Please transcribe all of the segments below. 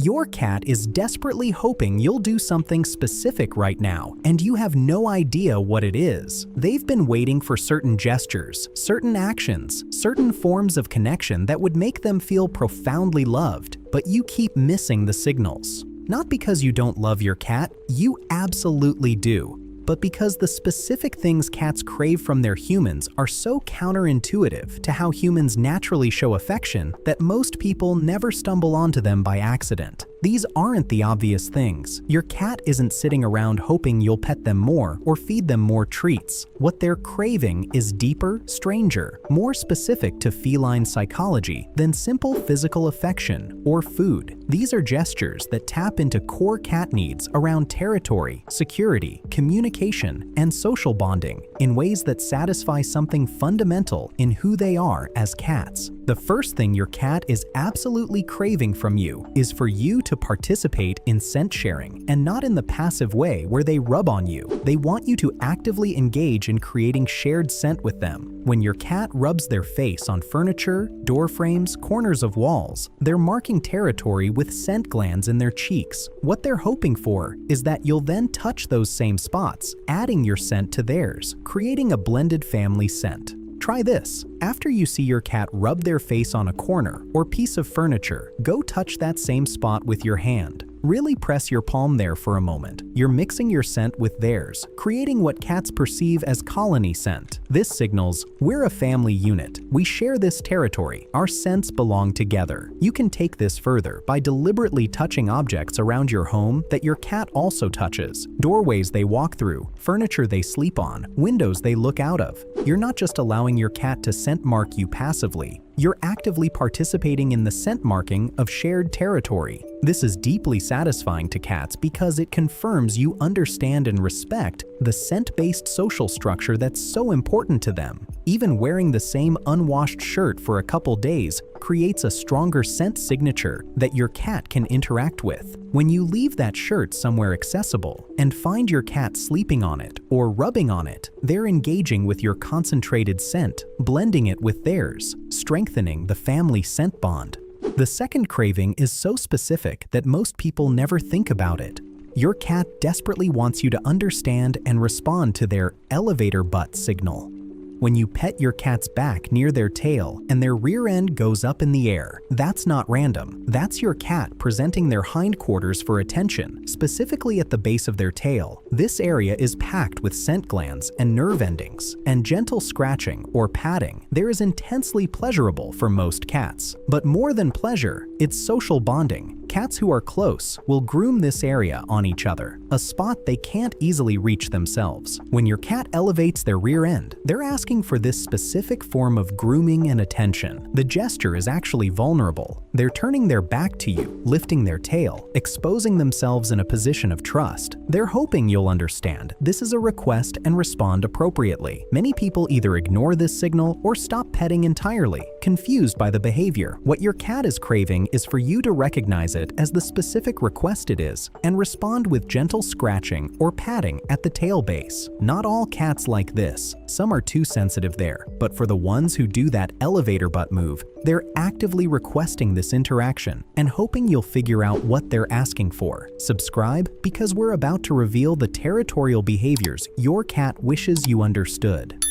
Your cat is desperately hoping you'll do something specific right now, and you have no idea what it is. They've been waiting for certain gestures, certain actions, certain forms of connection that would make them feel profoundly loved, but you keep missing the signals. Not because you don't love your cat, you absolutely do, but because the specific things cats crave from their humans are so counterintuitive to how humans naturally show affection that most people never stumble onto them by accident. These aren't the obvious things. Your cat isn't sitting around hoping you'll pet them more or feed them more treats. What they're craving is deeper, stranger, more specific to feline psychology than simple physical affection or food. These are gestures that tap into core cat needs around territory, security, communication, and social bonding in ways that satisfy something fundamental in who they are as cats. The first thing your cat is absolutely craving from you is for you to participate in scent sharing, and not in the passive way where they rub on you. They want you to actively engage in creating shared scent with them. When your cat rubs their face on furniture, door frames, corners of walls, they're marking territory with scent glands in their cheeks. What they're hoping for is that you'll then touch those same spots, adding your scent to theirs, creating a blended family scent. Try this. After you see your cat rub their face on a corner or piece of furniture, go touch that same spot with your hand. Really press your palm there for a moment. You're mixing your scent with theirs, creating what cats perceive as colony scent. This signals, we're a family unit. We share this territory. Our scents belong together. You can take this further by deliberately touching objects around your home that your cat also touches. Doorways they walk through, furniture they sleep on, windows they look out of. You're not just allowing your cat to scent mark you passively. You're actively participating in the scent marking of shared territory. This is deeply satisfying to cats because it confirms you understand and respect the scent-based social structure that's so important to them. Even wearing the same unwashed shirt for a couple days creates a stronger scent signature that your cat can interact with. When you leave that shirt somewhere accessible and find your cat sleeping on it or rubbing on it, they're engaging with your concentrated scent, blending it with theirs, strengthening the family scent bond. The second craving is so specific that most people never think about it. Your cat desperately wants you to understand and respond to their elevator butt signal. When you pet your cat's back near their tail and their rear end goes up in the air, that's not random. That's your cat presenting their hindquarters for attention, specifically at the base of their tail. This area is packed with scent glands and nerve endings, and gentle scratching or patting there is intensely pleasurable for most cats. But more than pleasure, it's social bonding. Cats who are close will groom this area on each other, a spot they can't easily reach themselves. When your cat elevates their rear end, they're asking for this specific form of grooming and attention. The gesture is actually vulnerable. They're turning their back to you, lifting their tail, exposing themselves in a position of trust. They're hoping you'll understand this is a request and respond appropriately. Many people either ignore this signal or stop petting entirely, confused by the behavior. What your cat is craving is for you to recognize it as the specific request it is and respond with gentle scratching or patting at the tail base. Not all cats like this. Some are too sensitive there, but for the ones who do that elevator butt move, they're actively requesting this interaction and hoping you'll figure out what they're asking for. Subscribe because we're about to reveal the territorial behaviors your cat wishes you understood.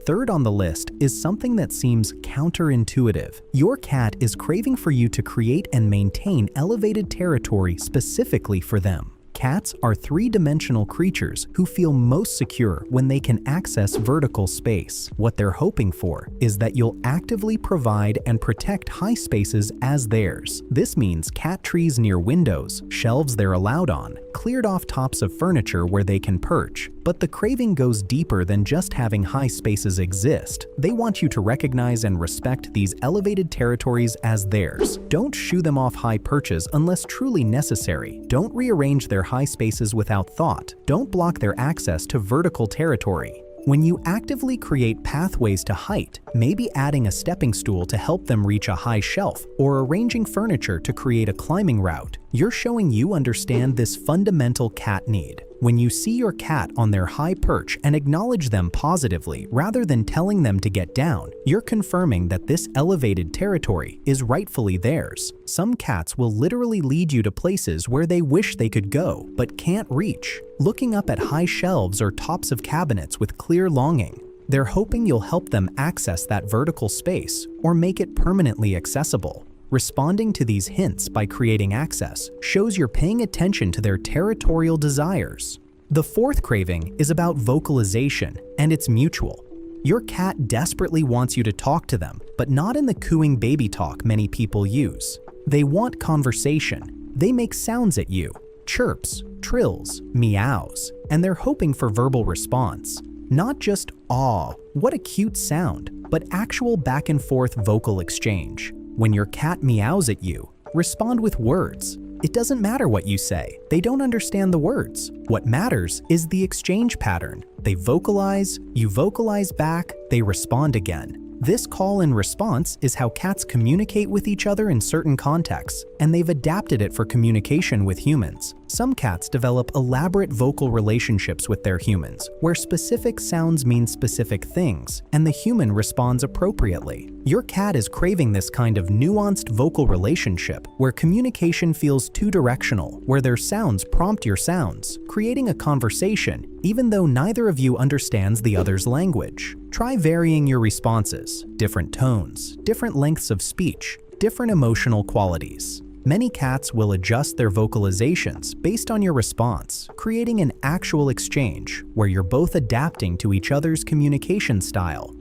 Third on the list is something that seems counterintuitive. Your cat is craving for you to create and maintain elevated territory specifically for them. Cats are three-dimensional creatures who feel most secure when they can access vertical space. What they're hoping for is that you'll actively provide and protect high spaces as theirs. This means cat trees near windows, shelves they're allowed on, cleared off tops of furniture where they can perch. But the craving goes deeper than just having high spaces exist. They want you to recognize and respect these elevated territories as theirs. Don't shoo them off high perches unless truly necessary. Don't rearrange their high spaces without thought. Don't block their access to vertical territory. When you actively create pathways to height, maybe adding a stepping stool to help them reach a high shelf or arranging furniture to create a climbing route, You're showing you understand this fundamental cat need. When you see your cat on their high perch and acknowledge them positively rather than telling them to get down, you're confirming that this elevated territory is rightfully theirs. Some cats will literally lead you to places where they wish they could go but can't reach, looking up at high shelves or tops of cabinets with clear longing. They're hoping you'll help them access that vertical space or make it permanently accessible. Responding to these hints by creating access shows you're paying attention to their territorial desires. The fourth craving is about vocalization, and it's mutual. Your cat desperately wants you to talk to them, but not in the cooing baby talk many people use. They want conversation. They make sounds at you, chirps, trills, meows, and they're hoping for verbal response. Not just, "Aw, what a cute sound," but actual back and forth vocal exchange. When your cat meows at you, respond with words. It doesn't matter what you say, they don't understand the words. What matters is the exchange pattern. They vocalize, you vocalize back, they respond again. This call and response is how cats communicate with each other in certain contexts, and they've adapted it for communication with humans. Some cats develop elaborate vocal relationships with their humans, where specific sounds mean specific things, and the human responds appropriately. Your cat is craving this kind of nuanced vocal relationship, where communication feels two-directional, where their sounds prompt your sounds, creating a conversation, even though neither of you understands the other's language. Try varying your responses, different tones, different lengths of speech, different emotional qualities. Many cats will adjust their vocalizations based on your response, creating an actual exchange where you're both adapting to each other's communication style.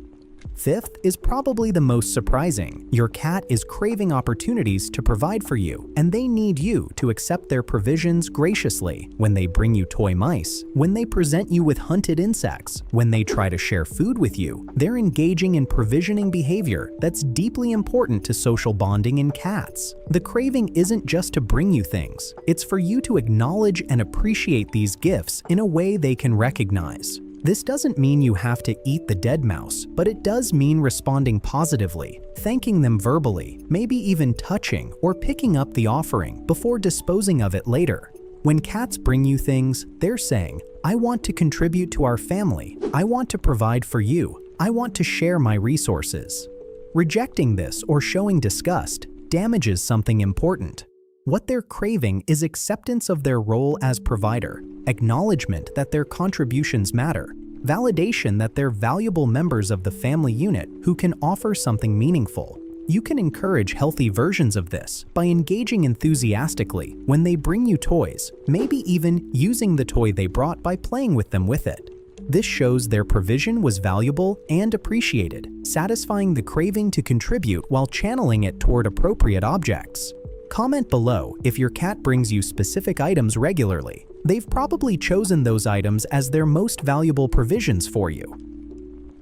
Fifth is probably the most surprising. Your cat is craving opportunities to provide for you, and they need you to accept their provisions graciously. When they bring you toy mice, when they present you with hunted insects, when they try to share food with you, they're engaging in provisioning behavior that's deeply important to social bonding in cats. The craving isn't just to bring you things, it's for you to acknowledge and appreciate these gifts in a way they can recognize. This doesn't mean you have to eat the dead mouse, but it does mean responding positively, thanking them verbally, maybe even touching or picking up the offering before disposing of it later. When cats bring you things, they're saying, "I want to contribute to our family. I want to provide for you. I want to share my resources." Rejecting this or showing disgust damages something important. What they're craving is acceptance of their role as provider, acknowledgement that their contributions matter, validation that they're valuable members of the family unit who can offer something meaningful. You can encourage healthy versions of this by engaging enthusiastically when they bring you toys, maybe even using the toy they brought by playing with them with it. This shows their provision was valuable and appreciated, satisfying the craving to contribute while channeling it toward appropriate objects. Comment below if your cat brings you specific items regularly. They've probably chosen those items as their most valuable provisions for you.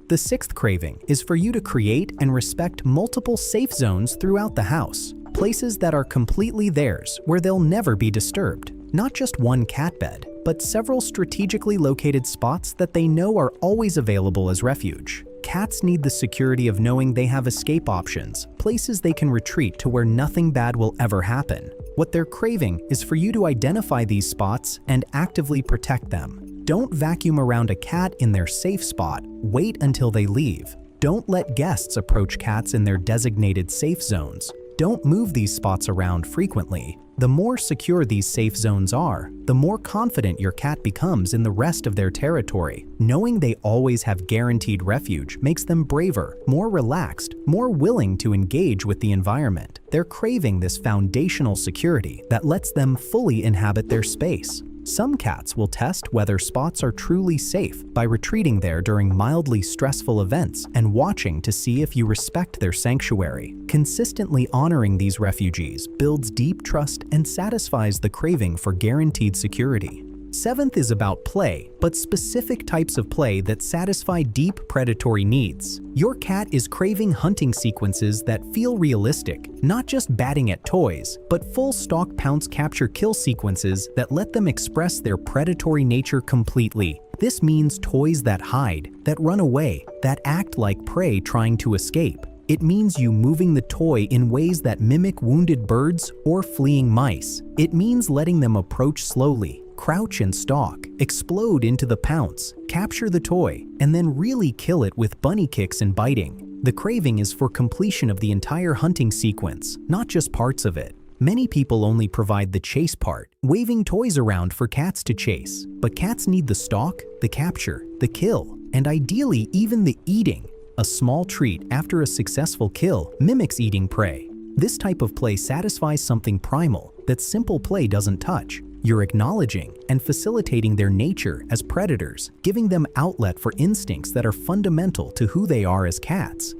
The sixth craving is for you to create and respect multiple safe zones throughout the house, places that are completely theirs where they'll never be disturbed. Not just one cat bed, but several strategically located spots that they know are always available as refuge. Cats need the security of knowing they have escape options, places they can retreat to where nothing bad will ever happen. What they're craving is for you to identify these spots and actively protect them. Don't vacuum around a cat in their safe spot. Wait until they leave. Don't let guests approach cats in their designated safe zones. Don't move these spots around frequently. The more secure these safe zones are, the more confident your cat becomes in the rest of their territory. Knowing they always have guaranteed refuge makes them braver, more relaxed, more willing to engage with the environment. They're craving this foundational security that lets them fully inhabit their space. Some cats will test whether spots are truly safe by retreating there during mildly stressful events and watching to see if you respect their sanctuary. Consistently honoring these refugees builds deep trust and satisfies the craving for guaranteed security. Seventh is about play, but specific types of play that satisfy deep predatory needs. Your cat is craving hunting sequences that feel realistic, not just batting at toys, but full stalk pounce capture kill sequences that let them express their predatory nature completely. This means toys that hide, that run away, that act like prey trying to escape. It means you moving the toy in ways that mimic wounded birds or fleeing mice. It means letting them approach slowly, crouch and stalk, explode into the pounce, capture the toy, and then really kill it with bunny kicks and biting. The craving is for completion of the entire hunting sequence, not just parts of it. Many people only provide the chase part, waving toys around for cats to chase. But cats need the stalk, the capture, the kill, and ideally even the eating. A small treat after a successful kill mimics eating prey. This type of play satisfies something primal that simple play doesn't touch. You're acknowledging and facilitating their nature as predators, giving them outlet for instincts that are fundamental to who they are as cats.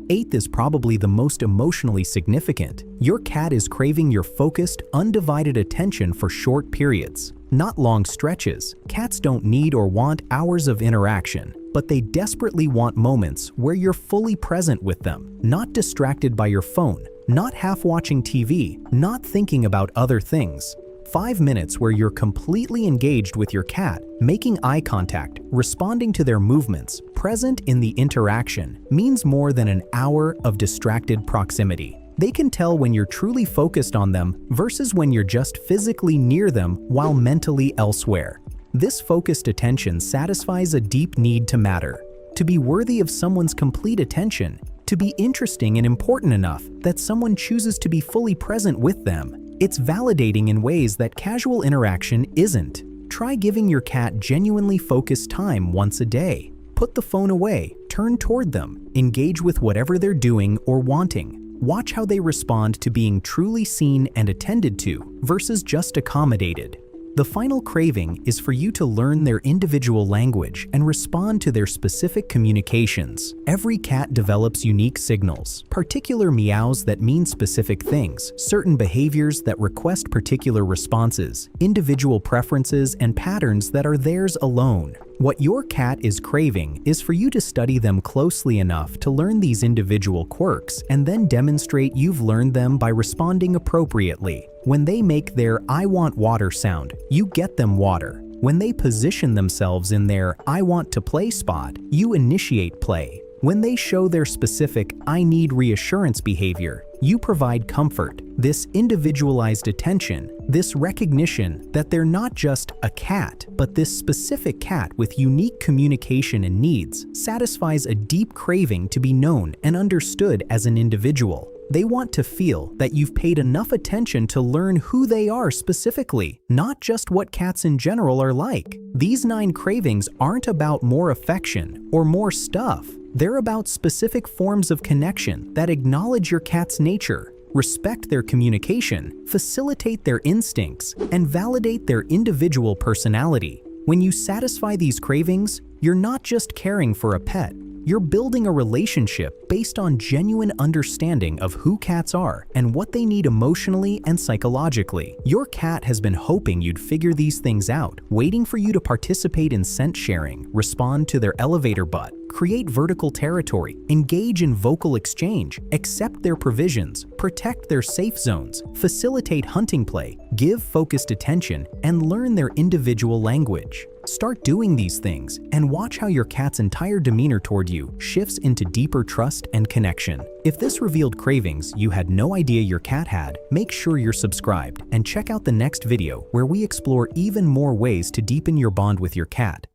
8th is probably the most emotionally significant. Your cat is craving your focused, undivided attention for short periods, not long stretches. Cats don't need or want hours of interaction, but they desperately want moments where you're fully present with them, not distracted by your phone, not half watching TV, not thinking about other things. 5 minutes where you're completely engaged with your cat, making eye contact, responding to their movements, present in the interaction, means more than an hour of distracted proximity. They can tell when you're truly focused on them versus when you're just physically near them while mentally elsewhere. This focused attention satisfies a deep need to matter, to be worthy of someone's complete attention, to be interesting and important enough that someone chooses to be fully present with them. It's validating in ways that casual interaction isn't. Try giving your cat genuinely focused time once a day. Put the phone away, turn toward them, engage with whatever they're doing or wanting. Watch how they respond to being truly seen and attended to versus just accommodated. The final craving is for you to learn their individual language and respond to their specific communications. Every cat develops unique signals, particular meows that mean specific things, certain behaviors that request particular responses, individual preferences and patterns that are theirs alone. What your cat is craving is for you to study them closely enough to learn these individual quirks and then demonstrate you've learned them by responding appropriately. When they make their "I want water" sound, you get them water. When they position themselves in their "I want to play" spot, you initiate play. When they show their specific "I need reassurance" behavior, you provide comfort. This individualized attention, this recognition that they're not just a cat, but this specific cat with unique communication and needs, satisfies a deep craving to be known and understood as an individual. They want to feel that you've paid enough attention to learn who they are specifically, not just what cats in general are like. These 9 cravings aren't about more affection or more stuff. They're about specific forms of connection that acknowledge your cat's nature, respect their communication, facilitate their instincts, and validate their individual personality. When you satisfy these cravings, you're not just caring for a pet. You're building a relationship based on genuine understanding of who cats are and what they need emotionally and psychologically. Your cat has been hoping you'd figure these things out, waiting for you to participate in scent sharing, respond to their elevator butt, create vertical territory, engage in vocal exchange, accept their provisions, protect their safe zones, facilitate hunting play, give focused attention, and learn their individual language. Start doing these things and watch how your cat's entire demeanor toward you shifts into deeper trust and connection. If this revealed cravings you had no idea your cat had, make sure you're subscribed and check out the next video where we explore even more ways to deepen your bond with your cat.